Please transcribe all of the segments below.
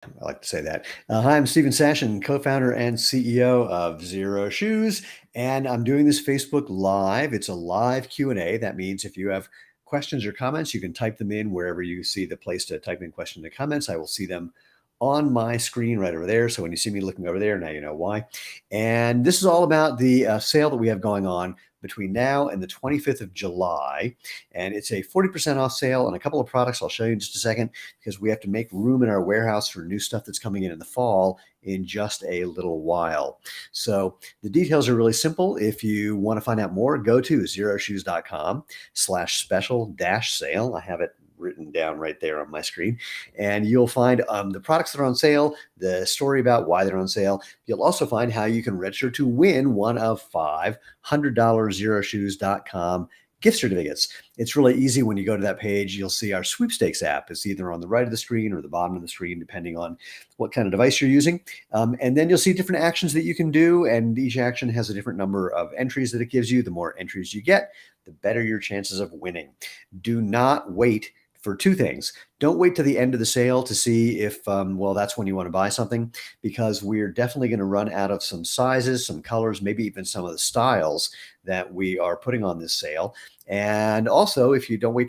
I like to say that. Hi, I'm Stephen Sashen, co-founder and CEO of Xero Shoes, and I'm doing this Facebook Live. It's a live Q&A. That means if you have questions or comments, you can type them in wherever you see the place to type in questions and comments. I will see them on my screen right over there. So when you see me looking over there, now you know why. And this is all about the sale that we have going on between now and the 25th of July. And it's a 40% off sale on a couple of products I'll show you in just a second, because we have to make room in our warehouse for new stuff that's coming in the fall in just a little while. So the details are really simple. If you want to find out more, go to xeroshoes.com/special-sale. I have it written down right there on my screen, and you'll find the products that are on sale, the story about why they're on sale. You'll also find how you can register to win one of 5 $100 xeroshoes.com gift certificates. It's really easy. When you go to that page, you'll see our sweepstakes app. It's either on the right of the screen or the bottom of the screen, depending on what kind of device you're using. And then you'll see different actions that you can do, and each action has a different number of entries that it gives you. The more entries you get, the better your chances of winning. Do not wait for 2 things. Don't wait to the end of the sale to see if, well, that's when you want to buy something, because we're definitely going to run out of some sizes, some colors, maybe even some of the styles that we are putting on this sale. And also, if you don't wait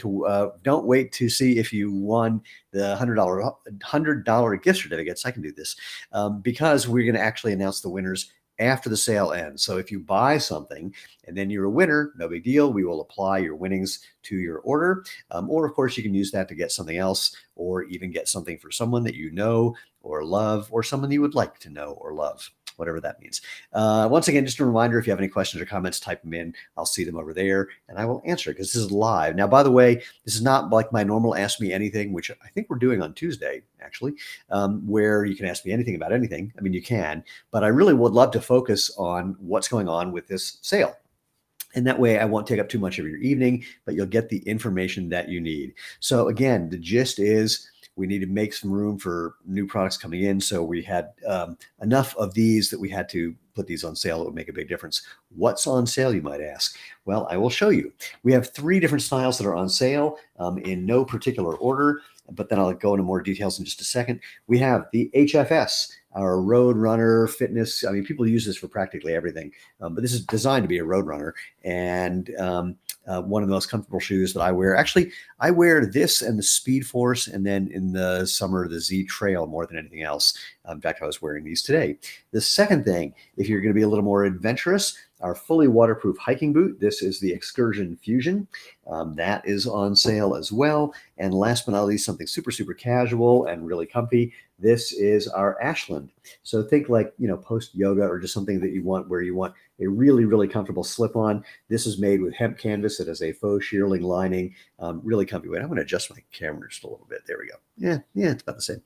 to see if you won the $100 gift certificates. I can do this because we're going to actually announce the winners after the sale ends. So if you buy something and then you're a winner, no big deal. We will apply your winnings to your order. Or of course, you can use that to get something else, or even get something for someone that you know or love, or someone you would like to know or love, whatever that means. Once again, just a reminder, if you have any questions or comments, type them in. I'll see them over there and I will answer, because this is live. Now, by the way, this is not like my normal Ask Me Anything, which I think we're doing on Tuesday, actually, where you can ask me anything about anything. I mean, you can, but I really would love to focus on what's going on with this sale. And that way I won't take up too much of your evening, but you'll get the information that you need. So again, the gist is we need to make some room for new products coming in. So we had enough of these that we had to put these on sale. It would make a big difference. What's on sale, you might ask? Well, I will show you. We have 3 different styles that are on sale in no particular order, but then I'll go into more details in just a second. We have the HFS, our road runner fitness. I mean, people use this for practically everything, but this is designed to be a road runner, and one of the most comfortable shoes that I wear. Actually, I wear this and the Speed Force, and then in the summer, the Z Trail more than anything else. In fact, I was wearing these today. The second thing, if you're going to be a little more adventurous, our fully waterproof hiking boot. This is the Excursion Fusion. That is on sale as well. And last but not least, something super, super casual and really comfy. This is our Ashland. So think like, post yoga, or just something that you want, where you want a really, really comfortable slip on. This is made with hemp canvas. It has a faux shearling lining, really comfy. Wait, I'm going to adjust my camera just a little bit. There we go. Yeah, it's about the same.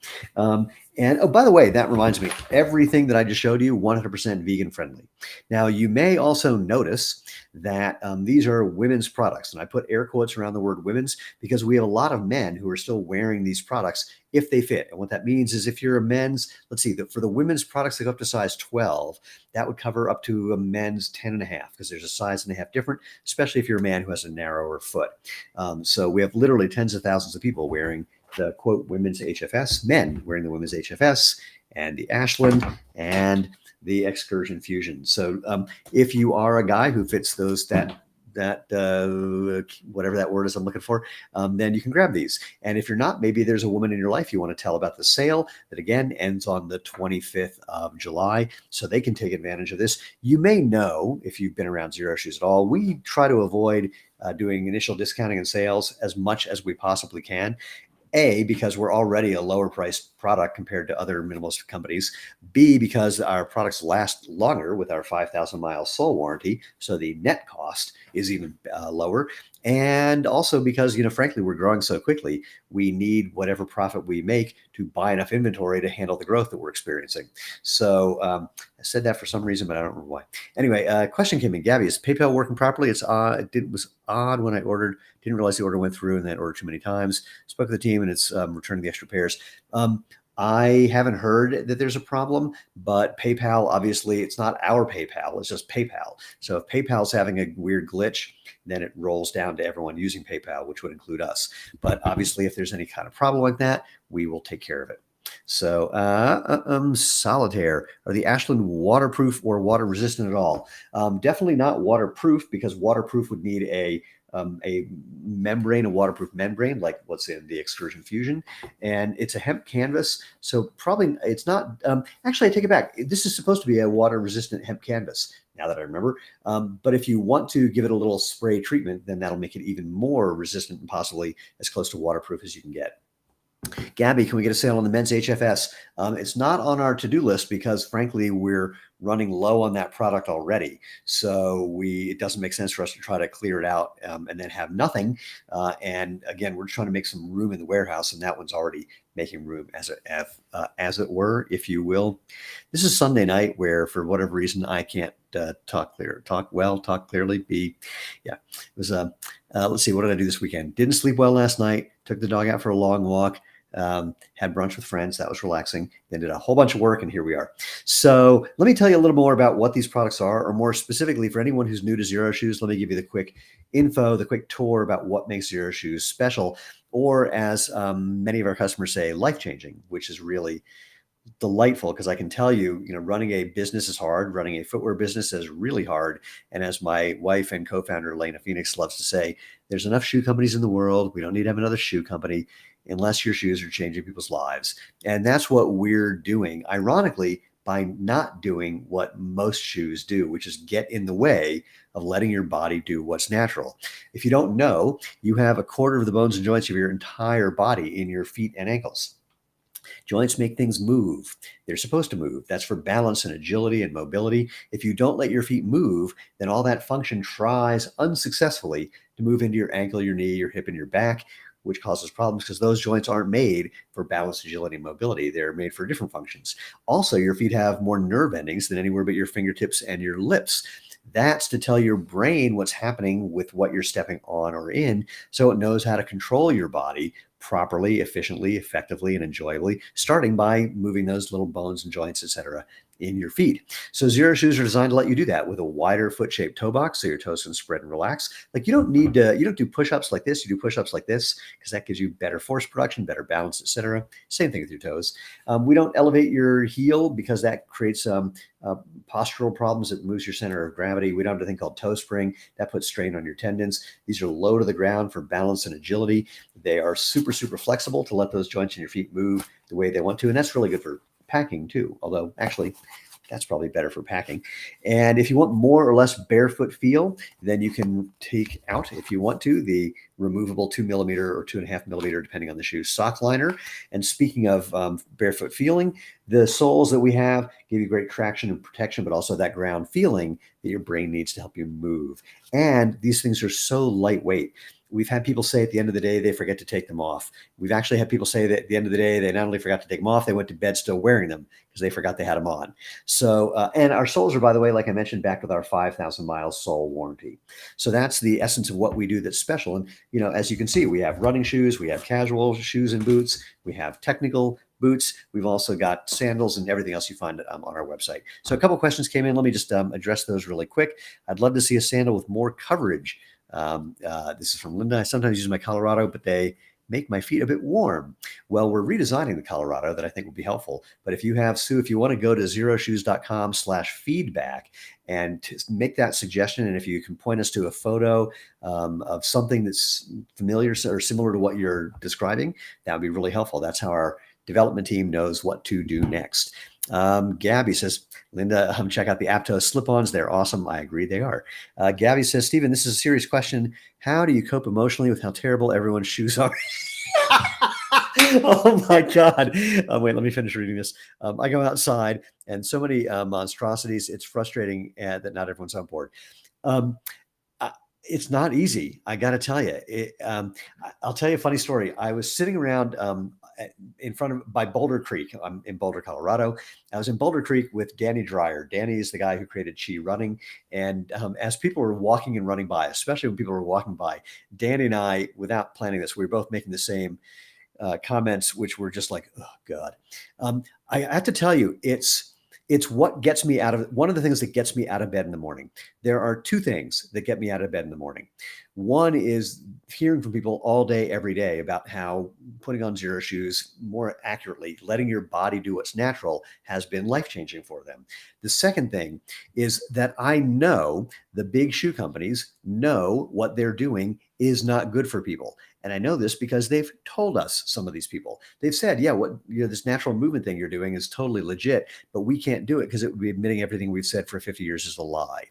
And oh, by the way, that reminds me, everything that I just showed you, 100% vegan friendly. Now, you may also notice that these are women's products. And I put air quotes around the word women's, because we have a lot of men who are still wearing these products if they fit. And what that means is, if you're a men's, let's see, for the women's products that go up to size 12, that would cover up to a men's 10.5, because there's a size and a half different, especially if you're a man who has a narrower foot. So we have literally tens of thousands of people wearing the quote women's HFS, men wearing the women's HFS, and the Ashland, and the Excursion Fusion. So if you are a guy who fits whatever that word is I'm looking for, then you can grab these. And if you're not, maybe there's a woman in your life you want to tell about the sale that, again, ends on the 25th of July, so they can take advantage of this. You may know, if you've been around Xero Shoes at all, we try to avoid doing initial discounting and sales as much as we possibly can. A, because we're already a lower priced product compared to other minimalist companies. B, because our products last longer with our 5,000 mile sole warranty, so the net cost is even lower. And also because, frankly, we're growing so quickly, we need whatever profit we make to buy enough inventory to handle the growth that we're experiencing. So I said that for some reason, but I don't remember why. Anyway, question came in. Gabby, is PayPal working properly? It was odd when I ordered. Didn't realize the order went through, and then ordered too many times. Spoke to the team, and it's returning the extra pairs. I haven't heard that there's a problem, but PayPal, obviously, it's not our PayPal. It's just PayPal. So if PayPal's having a weird glitch, then it rolls down to everyone using PayPal, which would include us. But obviously, if there's any kind of problem like that, we will take care of it. So, solitaire. Are the Ashland waterproof or water resistant at all? Definitely not waterproof, because waterproof would need a membrane, a waterproof membrane, like what's in the Excursion Fusion, and it's a hemp canvas, so probably it's not. Actually, I take it back. This is supposed to be a water resistant hemp canvas. Now that I remember, but if you want to give it a little spray treatment, then that'll make it even more resistant and possibly as close to waterproof as you can get. Gabby, can we get a sale on the men's HFS? It's not on our to-do list because, frankly, we're running low on that product already. So it doesn't make sense for us to try to clear it out and then have nothing. And again, we're trying to make some room in the warehouse, and that one's already making room, as it were, if you will. This is Sunday night, where for whatever reason I can't talk clearly. Yeah, it was. Let's see, what did I do this weekend? Didn't sleep well last night. Took the dog out for a long walk. Had brunch with friends. That was relaxing. Then did a whole bunch of work, and here we are. So let me tell you a little more about what these products are, or more specifically, for anyone who's new to Xero Shoes, let me give you the quick info, the quick tour about what makes Xero Shoes special, or as many of our customers say, life-changing, which is really delightful, because I can tell you, running a business is hard. Running a footwear business is really hard. And as my wife and co-founder, Elena Phoenix, loves to say, there's enough shoe companies in the world. We don't need to have another shoe company unless your shoes are changing people's lives. And that's what we're doing, ironically, by not doing what most shoes do, which is get in the way of letting your body do what's natural. If you don't know, you have a quarter of the bones and joints of your entire body in your feet and ankles. Joints make things move. They're supposed to move. That's for balance and agility and mobility. If you don't let your feet move, then all that function tries unsuccessfully to move into your ankle, your knee, your hip, and your back, which causes problems because those joints aren't made for balance, agility, and mobility. They're made for different functions. Also, your feet have more nerve endings than anywhere but your fingertips and your lips. That's to tell your brain what's happening with what you're stepping on or in, so it knows how to control your body properly, efficiently, effectively, and enjoyably, starting by moving those little bones and joints, etc., in your feet. So Xero Shoes are designed to let you do that with a wider foot-shaped toe box, so your toes can spread and relax. Like, you don't do push-ups like this. You do push-ups like this because that gives you better force production, better balance, etc. Same thing with your toes. We don't elevate your heel because that creates postural problems. It moves your center of gravity. We don't have a thing called toe spring. That puts strain on your tendons. These are low to the ground for balance and agility. They are super, super flexible to let those joints in your feet move the way they want to. And that's really good for packing too, although actually that's probably better for packing. And if you want more or less barefoot feel, then you can take out, if you want to, the removable 2mm or 2.5mm, depending on the shoe, sock liner. And speaking of barefoot feeling, the soles that we have give you great traction and protection, but also that ground feeling that your brain needs to help you move. And these things are so lightweight. We've had people say at the end of the day, they forget to take them off. We've actually had people say that at the end of the day, they not only forgot to take them off, they went to bed still wearing them because they forgot they had them on. So, and our soles are, by the way, like I mentioned, back with our 5,000 mile sole warranty. So that's the essence of what we do that's special. And, as you can see, we have running shoes, we have casual shoes and boots, we have technical boots. We've also got sandals and everything else you find on our website. So a couple questions came in. Let me just address those really quick. I'd love to see a sandal with more coverage. This is from Linda. I sometimes use my Colorado, but they make my feet a bit warm. Well, we're redesigning the Colorado that I think will be helpful. But if you have, Sue, if you want to go to xeroshoes.com/feedback and to make that suggestion, and if you can point us to a photo of something that's familiar or similar to what you're describing, that would be really helpful. That's how our development team knows what to do next. Gabby says, Linda, check out the Aptos slip-ons. They're awesome. I agree they are. Gabby says, Stephen, this is a serious question. How do you cope emotionally with how terrible everyone's shoes are? Oh my God. Wait, let me finish reading this. I go outside and so many monstrosities. It's frustrating that not everyone's on board. It's not easy. I got to tell you, I'll tell you a funny story. I was sitting around in front of by Boulder Creek. I'm in Boulder, Colorado. I was in Boulder Creek with Danny Dreyer. Danny is the guy who created Chi Running. And as people were walking and running by, especially when people were walking by, Danny and I, without planning this, we were both making the same comments, which were just like, oh God. I have to tell you, it's what gets me out of one of the things that gets me out of bed in the morning. There are two things that get me out of bed in the morning. One is hearing from people all day, every day about how putting on Xero shoes more accurately, letting your body do what's natural, has been life changing for them. The second thing is that I know the big shoe companies know what they're doing is not good for people. And I know this because they've told us, some of these people. They've said, yeah, this natural movement thing you're doing is totally legit, but we can't do it because it would be admitting everything we've said for 50 years is a lie.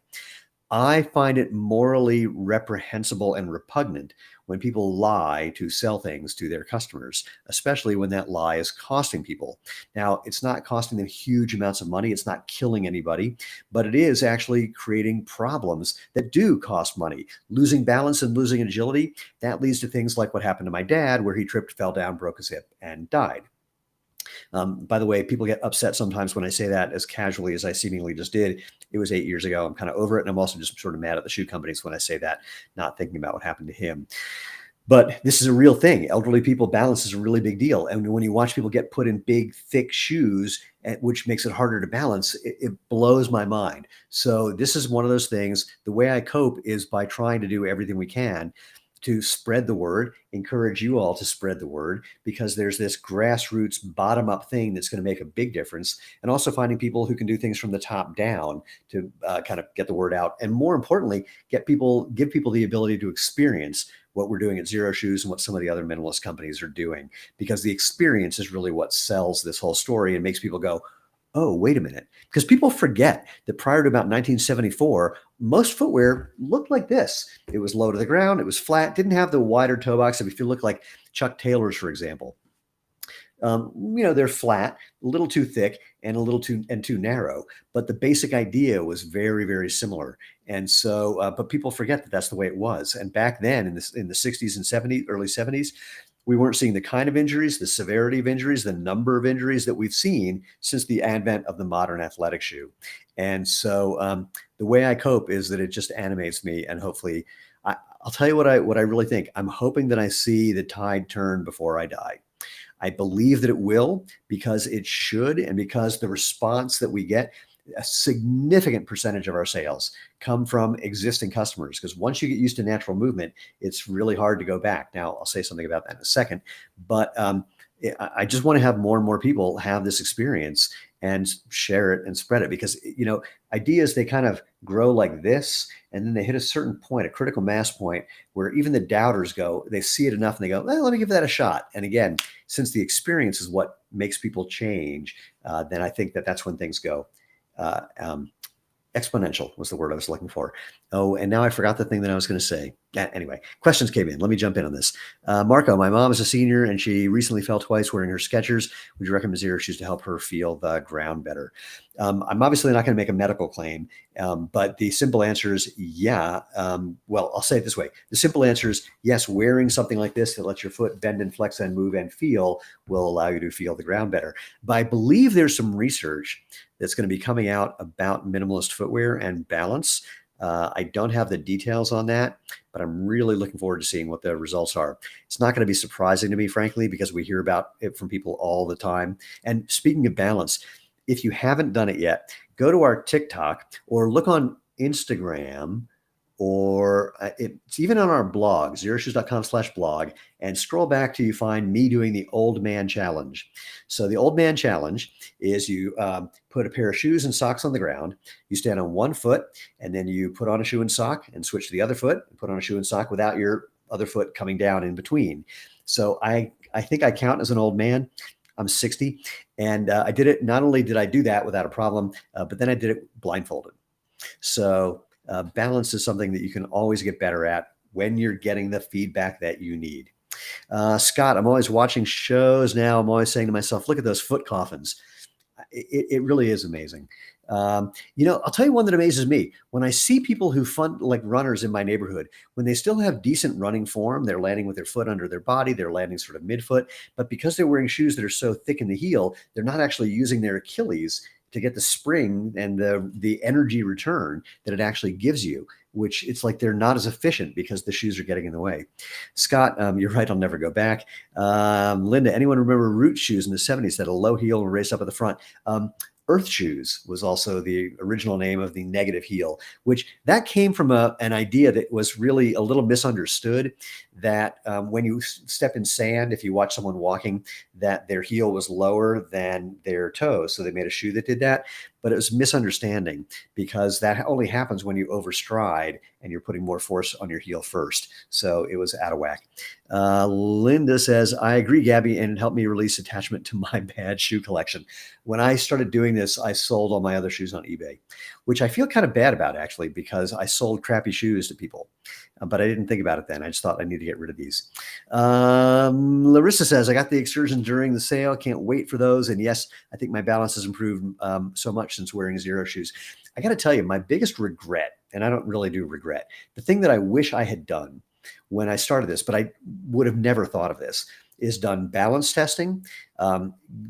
I find it morally reprehensible and repugnant when people lie to sell things to their customers, especially when that lie is costing people. Now, it's not costing them huge amounts of money, it's not killing anybody, but it is actually creating problems that do cost money. Losing balance and losing agility, that leads to things like what happened to my dad, where he tripped, fell down, broke his hip, and died. By the way, people get upset sometimes when I say that as casually as I seemingly just did. It was 8 years ago. I'm kind of over it. And I'm also just sort of mad at the shoe companies when I say that, not thinking about what happened to him. But this is a real thing. Elderly people, balance is a really big deal. And when you watch people get put in big, thick shoes, which makes it harder to balance, it blows my mind. So this is one of those things. The way I cope is by trying to do everything we can to spread the word, encourage you all to spread the word, because there's this grassroots bottom up thing that's going to make a big difference. And also finding people who can do things from the top down to kind of get the word out. And more importantly, give people the ability to experience what we're doing at Xero Shoes and what some of the other minimalist companies are doing, because the experience is really what sells this whole story and makes people go, oh, wait a minute. Because people forget that prior to about 1974, most footwear looked like this. It was low to the ground, it was flat, didn't have the wider toe box. If you look like Chuck Taylor's, for example, they're flat, a little too thick, and a little too narrow. But the basic idea was very, very similar. And so, but people forget that that's the way it was. And back then, in the 60s and 70s, early 70s, we weren't seeing the kind of injuries, the severity of injuries, the number of injuries that we've seen since the advent of the modern athletic shoe. And so, the way I cope is that it just animates me, and hopefully, I'll tell you what I really think. I'm hoping that I see the tide turn before I die. I believe that it will, because it should, and because the response that we get, a significant percentage of our sales come from existing customers. Because once you get used to natural movement, it's really hard to go back. Now, I'll say something about that in a second, but I just want to have more and more people have this experience and share it and spread it, because ideas, they kind of grow like this, and then they hit a certain point, a critical mass point, where even the doubters they see it enough and they go, well, let me give that a shot. And again, since the experience is what makes people change, then I think that's when things go exponential was the word I was looking for. Oh, and now I forgot the thing that I was going to say. Anyway, questions came in. Let me jump in on this. Marco, my mom is a senior and she recently fell twice wearing her Skechers. Would you recommend Xero shoes to help her feel the ground better? I'm obviously not going to make a medical claim, but the simple answer is yeah. Well, I'll say it this way. The simple answer is yes, wearing something like this that lets your foot bend and flex and move and feel will allow you to feel the ground better. But I believe there's some research that's going to be coming out about minimalist footwear and balance. I don't have the details on that, but I'm really looking forward to seeing what the results are. It's not going to be surprising to me, frankly, because we hear about it from people all the time. And speaking of balance, if you haven't done it yet, go to our TikTok or look on Instagram, or it's even on our blog, xeroshoes.com/blog, and scroll back till you find me doing the old man challenge. So the old man challenge is you put a pair of shoes and socks on the ground, you stand on one foot, and then you put on a shoe and sock and switch to the other foot and put on a shoe and sock without your other foot coming down in between. So I think I count as an old man. I'm 60, and I did it. Not only did I do that without a problem, but then I did it blindfolded. So balance is something that you can always get better at when you're getting the feedback that you need. Scott, I'm always watching shows now. I'm always saying to myself, look at those foot coffins. It really is amazing. I'll tell you one that amazes me. When I see people who fund, like runners in my neighborhood, when they still have decent running form, they're landing with their foot under their body, they're landing sort of midfoot, but because they're wearing shoes that are so thick in the heel, they're not actually using their Achilles to get the spring and the energy return that it actually gives you, which it's like they're not as efficient because the shoes are getting in the way. Scott, you're right, I'll never go back. Linda, anyone remember Root shoes in the 70s that had a low heel and raised up at the front? Earth shoes was also the original name of the negative heel, which that came from an idea that was really a little misunderstood, that when you step in sand, if you watch someone walking, that their heel was lower than their toes. So they made a shoe that did that. But it was a misunderstanding, because that only happens when you overstride and you're putting more force on your heel first. So it was out of whack. Linda says, I agree, Gabby, and it helped me release attachment to my bad shoe collection. When I started doing this, I sold all my other shoes on eBay, which I feel kind of bad about, actually, because I sold crappy shoes to people. But I didn't think about it then. I just thought I need to get rid of these. Larissa says, I got the excursions during the sale. Can't wait for those. And yes, I think my balance has improved so much since wearing Xero shoes. I got to tell you, my biggest regret, and I don't really do regret, the thing that I wish I had done when I started this, but I would have never thought of this, is done balance testing,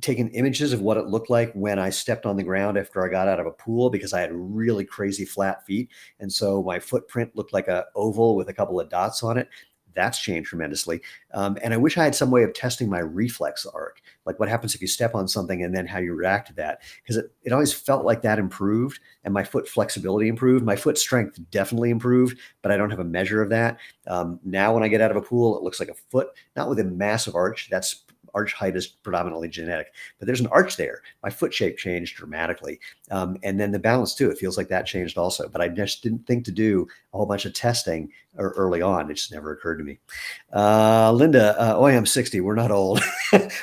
taken images of what it looked like when I stepped on the ground after I got out of a pool, because I had really crazy flat feet. And so my footprint looked like an oval with a couple of dots on it. That's changed tremendously. And I wish I had some way of testing my reflex arc, like what happens if you step on something and then how you react to that. Because it always felt like that improved, and my foot flexibility improved. My foot strength definitely improved, but I don't have a measure of that. Now when I get out of a pool, it looks like a foot, not with a massive arch. That's arch height is predominantly genetic, but there's an arch there. My foot shape changed dramatically. And then the balance too, it feels like that changed also, but I just didn't think to do a whole bunch of testing early on. It just never occurred to me. Linda, oh, I am 60. We're not old.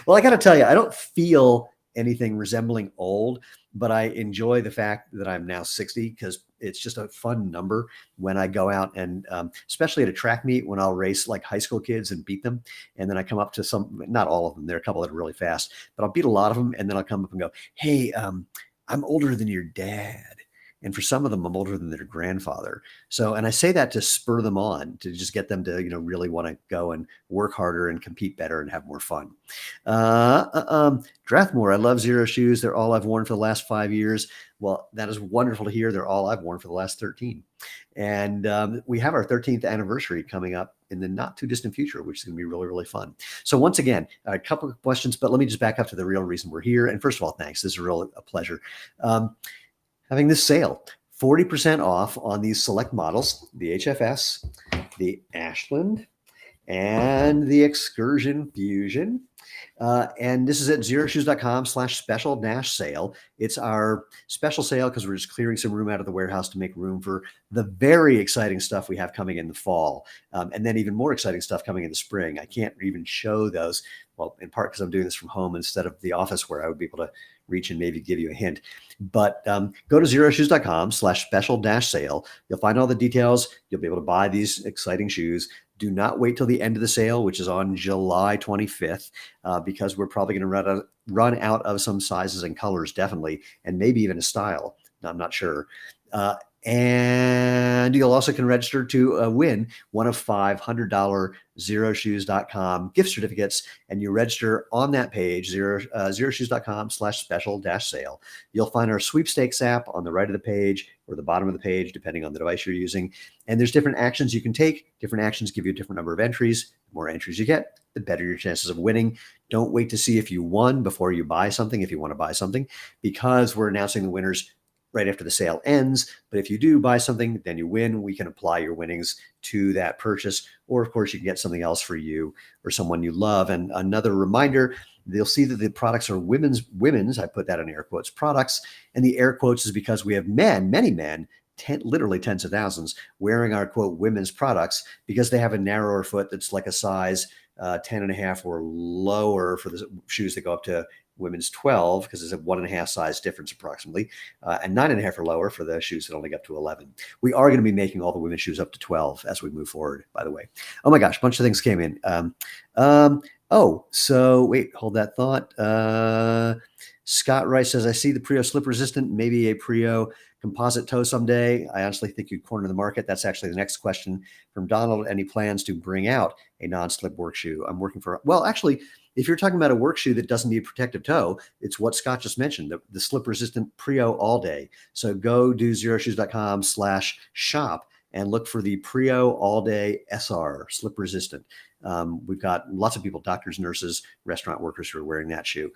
Well, I got to tell you, I don't feel anything resembling old, but I enjoy the fact that I'm now 60, because it's just a fun number when I go out and especially at a track meet, when I'll race like high school kids and beat them. And then I come up to some, not all of them, there are a couple that are really fast, but I'll beat a lot of them. And then I'll come up and go, hey, I'm older than your dad. And for some of them, I'm older than their grandfather. So, and I say that to spur them on, to just get them to, really want to go and work harder and compete better and have more fun. Drathmore, I love Xero shoes. They're all I've worn for the last 5 years. Well, that is wonderful to hear. They're all I've worn for the last 13. And we have our 13th anniversary coming up in the not too distant future, which is going to be really, really fun. So once again, a couple of questions, but let me just back up to the real reason we're here. And first of all, thanks. This is a pleasure. Having this sale, 40% off on these select models, the HFS, the Ashland, and the Excursion Fusion. And this is at xeroshoes.com/special-sale. It's our special sale because we're just clearing some room out of the warehouse to make room for the very exciting stuff we have coming in the fall. And then even more exciting stuff coming in the spring. I can't even show those, well, in part because I'm doing this from home instead of the office where I would be able to reach and maybe give you a hint. But go to xeroshoes.com/special-sale. You'll find all the details. You'll be able to buy these exciting shoes. Do not wait till the end of the sale, which is on July 25th, because we're probably going to run out of some sizes and colors, definitely, and maybe even a style. I'm not sure. And you'll also can register to win one of $500 xeroshoes.com gift certificates. And you register on that page, xeroshoes.com/special-sale. You'll find our sweepstakes app on the right of the page or the bottom of the page, depending on the device you're using. And there's different actions you can take. Different actions give you a different number of entries. The more entries you get, the better your chances of winning. Don't wait to see if you won before you buy something, if you want to buy something, because we're announcing the winners right after the sale ends. But if you do buy something, then you win. We can apply your winnings to that purchase. Or of course, you can get something else for you or someone you love. And another reminder, they'll see that the products are women's, I put that in air quotes, products. And the air quotes is because we have many men, literally tens of thousands, wearing our quote women's products because they have a narrower foot that's like a size 10.5 or lower for the shoes that go up to women's 12, because there's a 1.5 size difference approximately, and 9.5 or lower for the shoes that only get up to 11. We are going to be making all the women's shoes up to 12 as we move forward, by the way. Oh my gosh, a bunch of things came in. So wait, hold that thought. Scott Rice says, I see the Prio slip resistant, maybe a Prio composite toe someday. I honestly think you'd corner the market. That's actually the next question from Donald. Any plans to bring out a non-slip work shoe? I'm working for, well, actually, if you're talking about a work shoe that doesn't need protective toe, it's what Scott just mentioned, the slip resistant Prio all day. So go do xeroshoes.com/shop and look for the Prio All Day SR, slip resistant. We've got lots of people, doctors, nurses, restaurant workers who are wearing that shoe.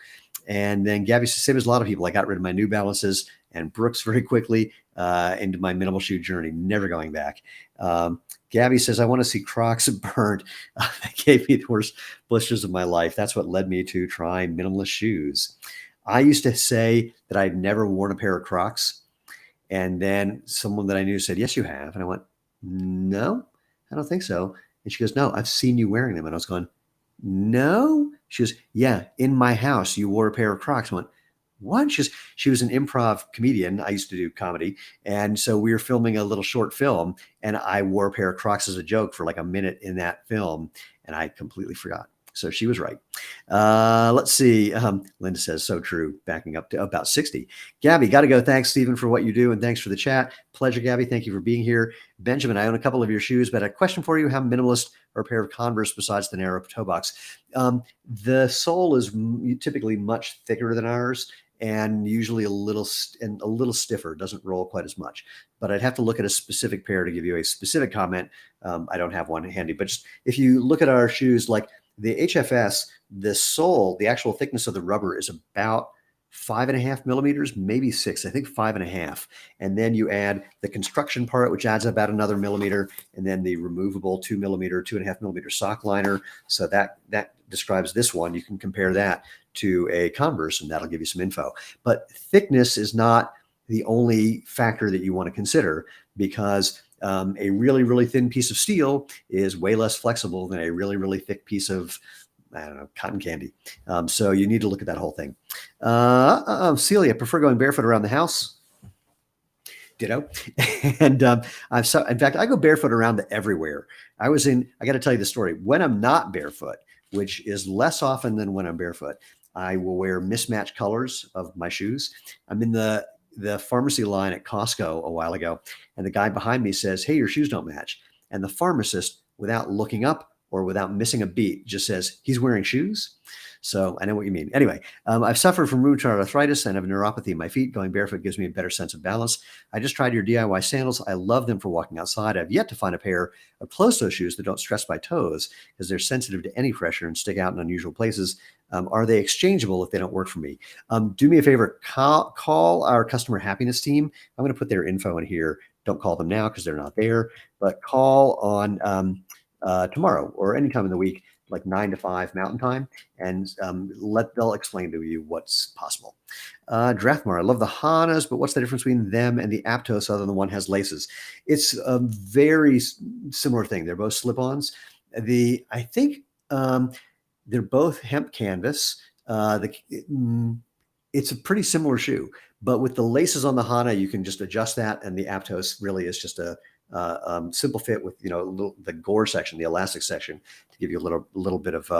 And then Gabby says, same as a lot of people, I got rid of my New Balances and Brooks very quickly into my minimal shoe journey, never going back. Gabby says, I want to see Crocs burnt. That gave me the worst blisters of my life. That's what led me to try minimalist shoes. I used to say that I'd never worn a pair of Crocs. And then someone that I knew said, yes, you have. And I went, no, I don't think so. And she goes, no, I've seen you wearing them. And I was going, no. She goes, yeah, in my house, you wore a pair of Crocs. I went, what? She was an improv comedian. I used to do comedy. And so we were filming a little short film, and I wore a pair of Crocs as a joke for like a minute in that film, and I completely forgot. So she was right. Let's see. Linda says, so true, backing up to about 60. Gabby, got to go. Thanks, Stephen, for what you do, and thanks for the chat. Pleasure, Gabby. Thank you for being here. Benjamin, I own a couple of your shoes, but a question for you. How minimalist are a pair of Converse besides the narrow toe box? The sole is typically much thicker than ours, and usually a little stiffer, doesn't roll quite as much. But I'd have to look at a specific pair to give you a specific comment. I don't have one handy, but just if you look at our shoes, like the HFS, the sole, the actual thickness of the rubber is about 5.5 millimeters, maybe 6, I think 5.5. And then you add the construction part, which adds about another millimeter, and then the removable 2.5 millimeter sock liner. So that describes this one. You can compare that to a Converse, and that'll give you some info. But thickness is not the only factor that you want to consider, because a really, really thin piece of steel is way less flexible than a really, really thick piece of, I don't know, cotton candy. So you need to look at that whole thing. Celia, prefer going barefoot around the house. Ditto. And in fact, I go barefoot around everywhere. I got to tell you the story. When I'm not barefoot, which is less often than when I'm barefoot, I will wear mismatched colors of my shoes. I'm in the pharmacy line at Costco a while ago, and the guy behind me says, hey, your shoes don't match. And the pharmacist, without looking up or without missing a beat, just says, he's wearing shoes. So I know what you mean. Anyway, I've suffered from rheumatoid arthritis and have neuropathy in my feet. Going barefoot gives me a better sense of balance. I just tried your DIY sandals. I love them for walking outside. I've yet to find a pair of closed-toe shoes that don't stress my toes, because they're sensitive to any pressure and stick out in unusual places. Are they exchangeable if they don't work for me? Do me a favor, call our customer happiness team. I'm going to put their info in here. Don't call them now because they're not there, but call on tomorrow or anytime in the week, like 9 to 5 Mountain Time, and they'll explain to you what's possible. Drathmar, I love the Hanas, but what's the difference between them and the Aptos other than the one has laces? It's a very similar thing. They're both slip-ons. I think they're both hemp canvas. It's a pretty similar shoe, but with the laces on the Hana, you can just adjust that, and the Aptos really is just a simple fit with the gore section, the elastic section, to give you a little bit of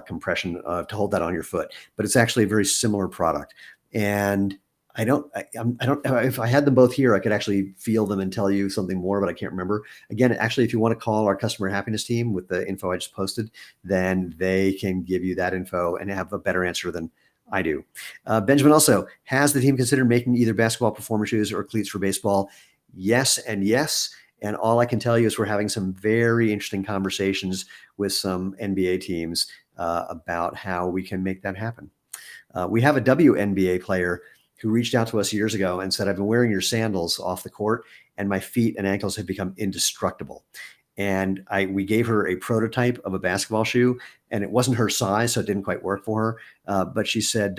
compression to hold that on your foot. But it's actually a very similar product, and I don't. If I had them both here, I could actually feel them and tell you something more, but I can't remember. Again, actually, if you want to call our customer happiness team with the info I just posted, then they can give you that info and have a better answer than I do. Benjamin also, has the team considered making either basketball performance shoes or cleats for baseball? Yes and yes. And all I can tell you is we're having some very interesting conversations with some NBA teams about how we can make that happen. We have a WNBA player who reached out to us years ago and said, I've been wearing your sandals off the court and my feet and ankles have become indestructible. And we gave her a prototype of a basketball shoe, and it wasn't her size, so it didn't quite work for her. But she said,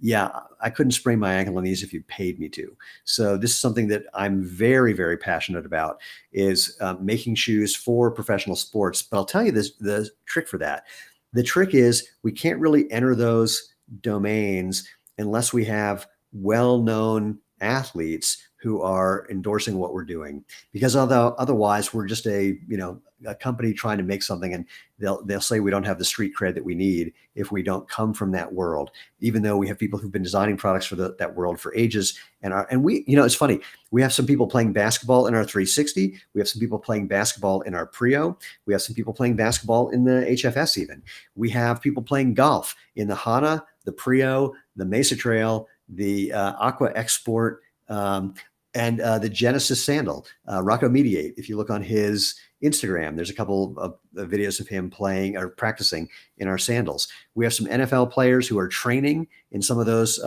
yeah, I couldn't sprain my ankle on these if you paid me to. So this is something that I'm very, very passionate about, is making shoes for professional sports. But I'll tell you the trick for that. The trick is we can't really enter those domains unless we have well-known athletes who are endorsing what we're doing, because otherwise we're just a company trying to make something, and they'll say we don't have the street cred that we need if we don't come from that world, even though we have people who've been designing products for that world for ages. And we, it's funny, we have some people playing basketball in our 360. We have some people playing basketball in our Prio. We have some people playing basketball in the HFS even. We have people playing golf in the Hana, the Prio, the Mesa Trail, the Aqua Export. And the Genesis sandal, Rocco Mediate. If you look on his Instagram, there's a couple of videos of him playing or practicing in our sandals. We have some NFL players who are training in some of those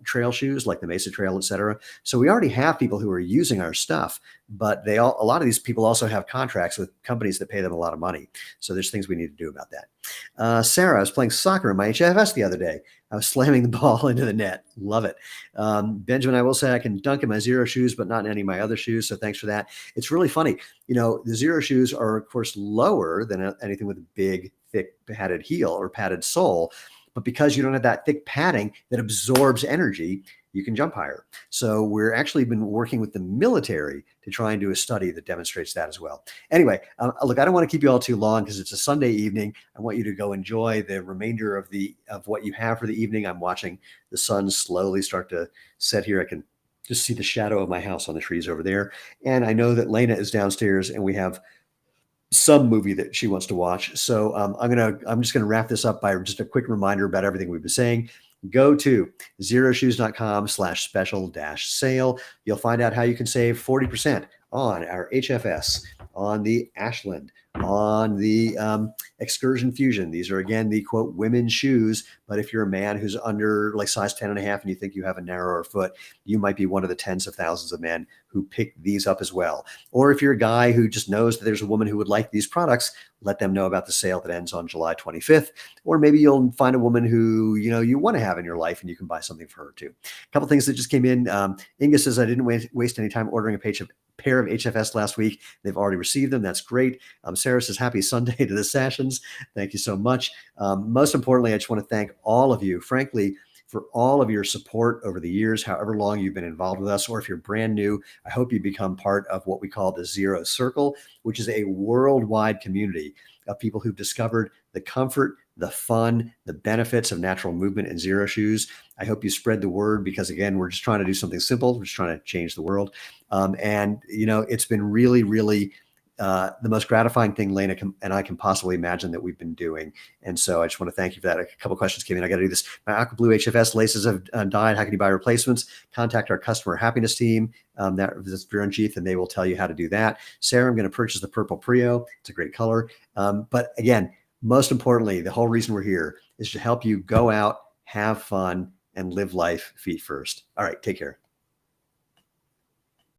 trail shoes, like the Mesa Trail, et cetera. So we already have people who are using our stuff, but a lot of these people also have contracts with companies that pay them a lot of money. So there's things we need to do about that. Sarah, I was playing soccer in my HFS the other day. I was slamming the ball into the net. Love it. Benjamin, I will say I can dunk in my Xero shoes, but not in any of my other shoes. So thanks for that. It's really funny. The Xero shoes are, of course, lower than anything with a big, thick, padded heel or padded sole. But because you don't have that thick padding that absorbs energy, you can jump higher. So we're actually been working with the military to try and do a study that demonstrates that as well. Anyway, look, I don't want to keep you all too long because it's a Sunday evening. I want you to go enjoy the remainder of what you have for the evening. I'm watching the sun slowly start to set here. I can just see the shadow of my house on the trees over there. And I know that Lena is downstairs and we have some movie that she wants to watch. So I'm just gonna wrap this up by just a quick reminder about everything we've been saying. Go to xeroshoes.com/special-sale. You'll find out how you can save 40% on our HFS, on the Ashland, on the Excursion Fusion. These are, again, the quote women's shoes. But if you're a man who's under like size 10.5 and you think you have a narrower foot, you might be one of the tens of thousands of men who pick these up as well. Or if you're a guy who just knows that there's a woman who would like these products, let them know about the sale that ends on July 25th. Or maybe you'll find a woman who you want to have in your life and you can buy something for her too. A couple things that just came in. Inga says, I didn't waste any time ordering a pair of HFS last week. They've already received them. That's great. Sarah says, happy Sunday to the Sashens. Thank you so much. Most importantly, I just want to thank all of you, frankly, for all of your support over the years, however long you've been involved with us, or if you're brand new, I hope you become part of what we call the Xero Circle, which is a worldwide community of people who've discovered the comfort, the fun, the benefits of natural movement in Xero shoes. I hope you spread the word because, again, we're just trying to do something simple. We're just trying to change the world. And it's been really, really the most gratifying thing Lena and I can possibly imagine that we've been doing. And so I just want to thank you for that. A couple questions came in. I got to do this. My Aqua Blue HFS laces have died. How can you buy replacements? Contact our customer happiness team. That's Virenjith, and they will tell you how to do that. Sarah, I'm going to purchase the purple Prio. It's a great color. But again, most importantly, the whole reason we're here is to help you go out, have fun, and live life feet first. All right, take care.